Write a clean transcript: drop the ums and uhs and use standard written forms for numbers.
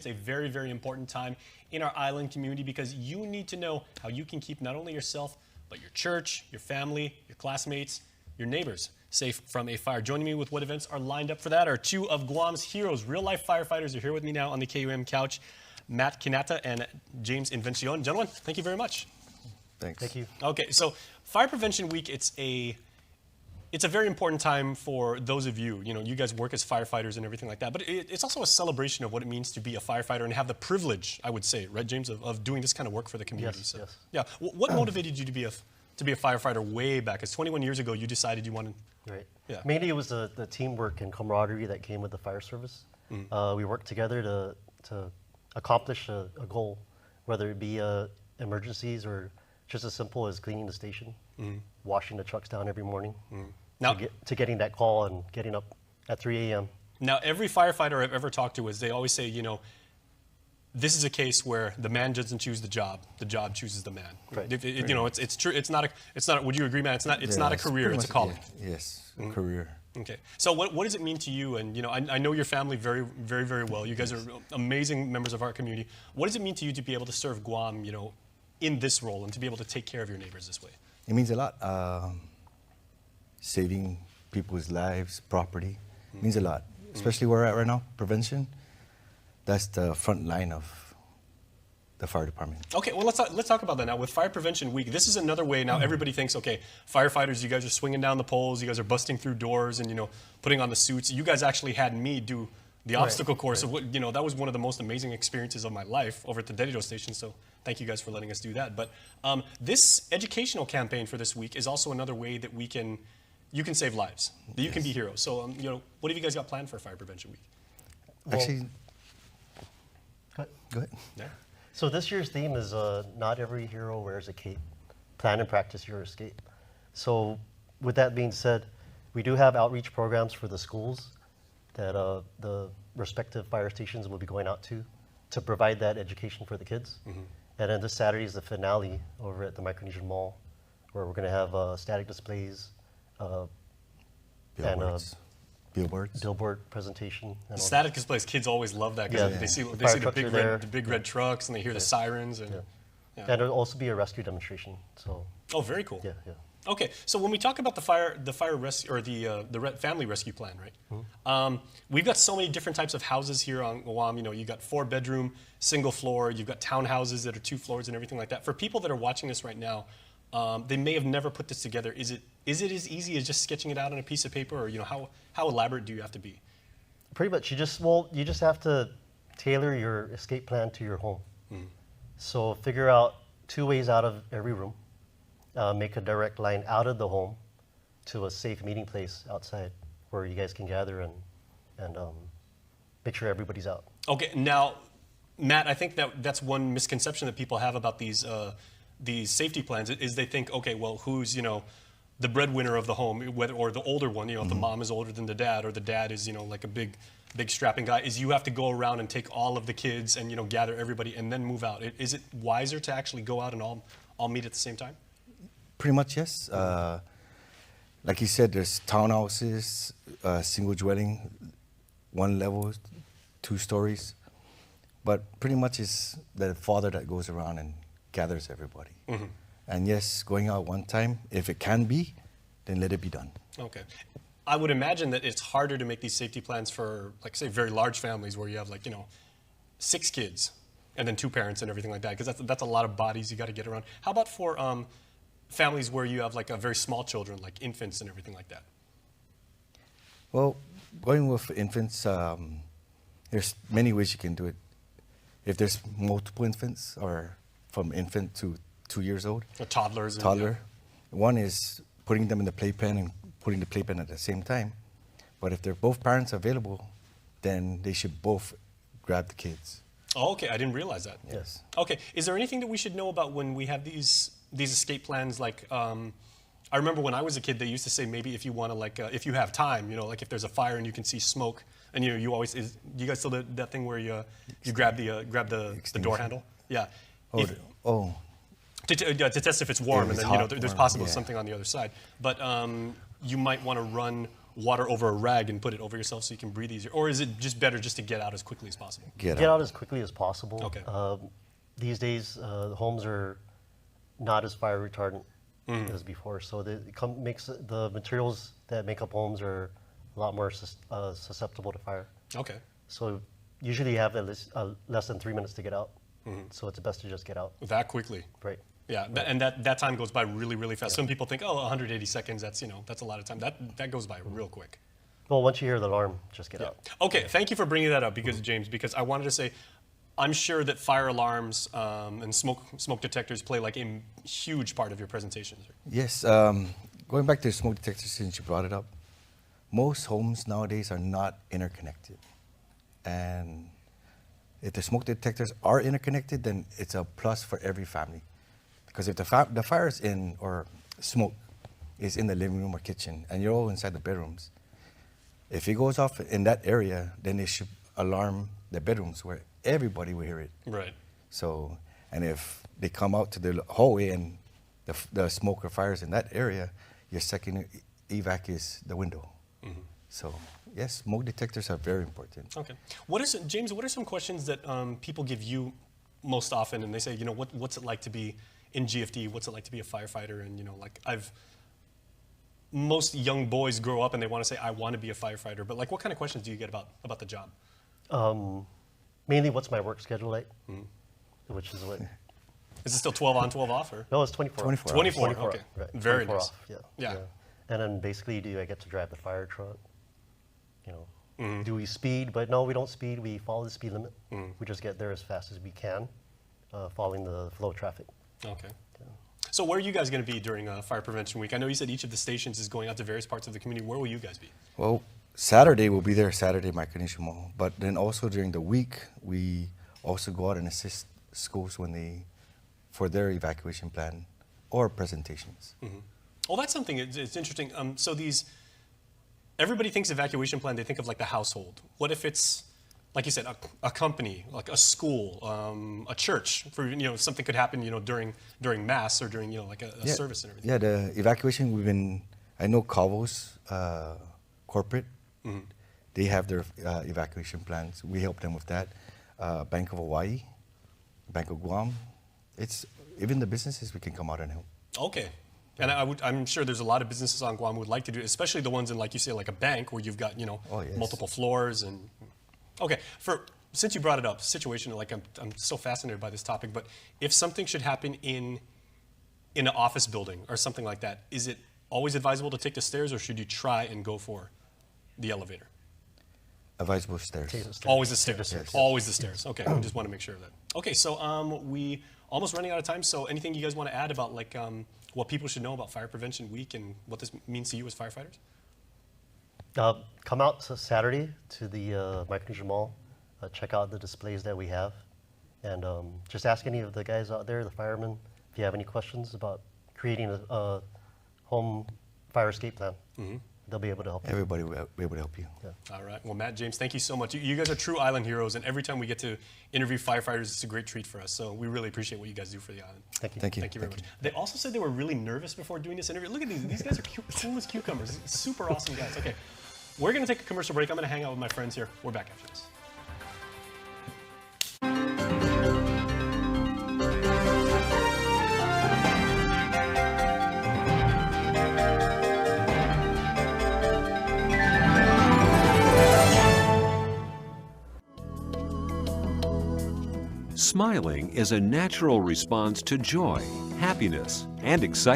It's a very, very important time in our island community because you need to know how you can keep not only yourself, but your church, your family, your classmates, your neighbors safe from a fire. Joining me with what events are lined up for that are two of Guam's heroes, real-life firefighters. Are here with me now on the KUM couch, Matt Kinata and James Invencion. Gentlemen, thank you very much. Thanks. Thank you. Okay, so Fire Prevention Week, it's a very important time for those of you. You know, you guys work as firefighters and everything like that, but it's also a celebration of what it means to be a firefighter and have the privilege, I would say, right, James, of doing this kind of work for the community. Yes, so, yes. Yeah. What motivated you to be a firefighter way back? Because 21 years ago, you decided you wanted. Right. Yeah. Mainly it was the teamwork and camaraderie that came with the fire service. We worked together to accomplish a goal, whether it be emergencies or just as simple as cleaning the station, washing the trucks down every morning, Now, to getting that call and getting up at 3 a.m. Now, every firefighter I've ever talked to they always say, you know, this is a case where the man doesn't choose the job chooses the man. Right. You know, it's true. It's not. Would you agree, man? It's not a career. It's a calling. Yes, a career. Okay. So what does it mean to you? And you know, I know your family very, very, very well. You guys are amazing members of our community. What does it mean to you to be able to serve Guam, you know, in this role and to be able to take care of your neighbors this way? It means a lot. Saving people's lives, property, means a lot. Especially where we're at right now, prevention. That's the front line of the fire department. Okay, well, let's talk about that now. With Fire Prevention Week, this is another way now. Everybody thinks, okay, firefighters, you guys are swinging down the poles, you guys are busting through doors and, you know, putting on the suits. You guys actually had me do the obstacle course of what, you know, that was one of the most amazing experiences of my life over at the Dedido station. So thank you guys for letting us do that. But this educational campaign for this week is also another way that you can save lives, that you can be heroes. So, you know, what have you guys got planned for Fire Prevention Week? Actually, go ahead. Yeah. So this year's theme is not every hero wears a cape. Plan and practice your escape. So with that being said, we do have outreach programs for the schools that the respective fire stations will be going out to provide that education for the kids. And then this Saturday is the finale over at the Micronesian Mall, where we're going to have static displays, billboard presentation. And Static displays, kids always love that because they see the big red trucks and they hear the sirens. And, and there'll also be a rescue demonstration. So. Oh, very cool. Yeah. Okay, so when we talk about the fire rescue or the family rescue plan, right? We've got so many different types of houses here on Guam. You know, you've got 4-bedroom, single floor. You've got townhouses that are 2 floors and everything like that. For people that are watching this right now, they may have never put this together. Is it as easy as just sketching it out on a piece of paper, or you know, how elaborate do you have to be? Pretty much, you just have to tailor your escape plan to your home. So figure out 2 ways out of every room. Make a direct line out of the home to a safe meeting place outside where you guys can gather and make sure everybody's out. Okay, now, Matt, I think that's one misconception that people have about these safety plans is they think, okay, well, who's, you know, the breadwinner of the home, or the older one, you know, if the mom is older than the dad, or the dad is, you know, like a big strapping guy, is you have to go around and take all of the kids and, you know, gather everybody and then move out. Is it wiser to actually go out and all meet at the same time? Pretty much, yes. Like you said, there's townhouses, single dwelling, 1 level, 2 stories. But pretty much it's the father that goes around and gathers everybody. And yes, going out one time, if it can be, then let it be done. Okay. I would imagine that it's harder to make these safety plans for, like, say, very large families where you have, like, you know, 6 kids and then 2 parents and everything like that, because that's a lot of bodies you got to get around. How about for families where you have, like, a very small children, like infants and everything like that? Well, going with infants, there's many ways you can do it. If there's multiple infants, or from infant to 2 years old. Toddler. One is putting them in the playpen and putting the playpen at the same time. But if they're both parents available, then they should both grab the kids. Oh, okay. I didn't realize that. Yes. Okay. Is there anything that we should know about when we have these escape plans? Like, I remember when I was a kid, they used to say maybe if you want to, like, if you have time, you know, like if there's a fire and you can see smoke, and you know, you guys still do that thing where you grab the door handle? Yeah. To test if it's warm, and then, you know, there's possibly something on the other side. But you might want to run water over a rag and put it over yourself so you can breathe easier? Or is it just better just to get out as quickly as possible? Get Get out. out as quickly as possible. Okay. These days, the homes are not as fire retardant as before, so makes the materials that make up homes are a lot more susceptible to fire. Okay. So usually you have at least less than 3 minutes to get out. So it's best to just get out. That quickly. Right. Yeah, and that time goes by really, really fast. Some people think, oh, 180 seconds, that's a lot of time. That goes by real quick. Well, once you hear the alarm, just get out. Okay, thank you for bringing that up, because James, because I wanted to say, I'm sure that fire alarms and smoke detectors play like a huge part of your presentations. Yes, going back to the smoke detectors, since you brought it up, most homes nowadays are not interconnected. And if the smoke detectors are interconnected, then it's a plus for every family. Because if the fire is in, or smoke is in the living room or kitchen, and you're all inside the bedrooms, if it goes off in that area, then it should alarm the bedrooms where everybody will hear it. Right. So, and if they come out to the hallway and the smoke or fire is in that area, your second evac is the window. So, yes, smoke detectors are very important. Okay. James, what are some questions that people give you most often, and they say, what's it like to be in GFD? What's it like to be a firefighter? And, most young boys grow up and they want to say, I want to be a firefighter. But, what kind of questions do you get about the job? Mainly, what's my work schedule like? Which is what... Is it still 12 on, 12 off? Or? No, it's 24. 24 24, 24 okay. right. Very 24 nice. off, yeah. Yeah. And then basically, do I get to drive the fire truck? Do we speed? But no, we don't speed. We follow the speed limit. We just get there as fast as we can, following the flow of traffic. Okay. So where are you guys going to be during Fire Prevention Week? I know you said each of the stations is going out to various parts of the community. Where will you guys be? Well, Saturday we'll be there, Saturday, Micronesia Mall. But then also during the week, we also go out and assist schools for their evacuation plan or presentations. Well, that's something, it's interesting. So everybody thinks evacuation plan, they think of like the household. What if it's, like you said, a company, like a school, a church, for, something could happen, during mass or during, like a service and everything. Yeah, the evacuation, I know Cavo's corporate, they have their evacuation plans. We help them with that. Bank of Hawaii, Bank of Guam, even the businesses, we can come out and help. Okay. And I'm sure there's a lot of businesses on Guam who would like to do it, especially the ones in, like you say, like a bank where you've got, Oh, yes. multiple floors. And okay, since you brought it up, situation, like I'm so fascinated by this topic, but if something should happen in an office building or something like that, is it always advisable to take the stairs, or should you try and go for the elevator? Advisable stairs. Take the stairs. Always the stairs. Yes. Always the stairs. Okay, I just want to make sure of that. Okay, so we almost running out of time. So anything you guys want to add about what people should know about Fire Prevention Week and what this means to you as firefighters? Come out Saturday to the Micronesia Mall. Check out the displays that we have, and just ask any of the guys out there, the firemen, if you have any questions about creating a home fire escape plan. They'll be able to help you. Everybody will be able to help you. Yeah. All right. Well, Matt, James, thank you so much. You guys are true island heroes, and every time we get to interview firefighters, it's a great treat for us. So we really appreciate what you guys do for the island. Thank you. Thank you. Thank you very much. They also said they were really nervous before doing this interview. Look at these. These guys are cool as cucumbers. Super awesome guys. Okay. We're going to take a commercial break. I'm going to hang out with my friends here. We're back after this. Smiling is a natural response to joy, happiness, and excitement.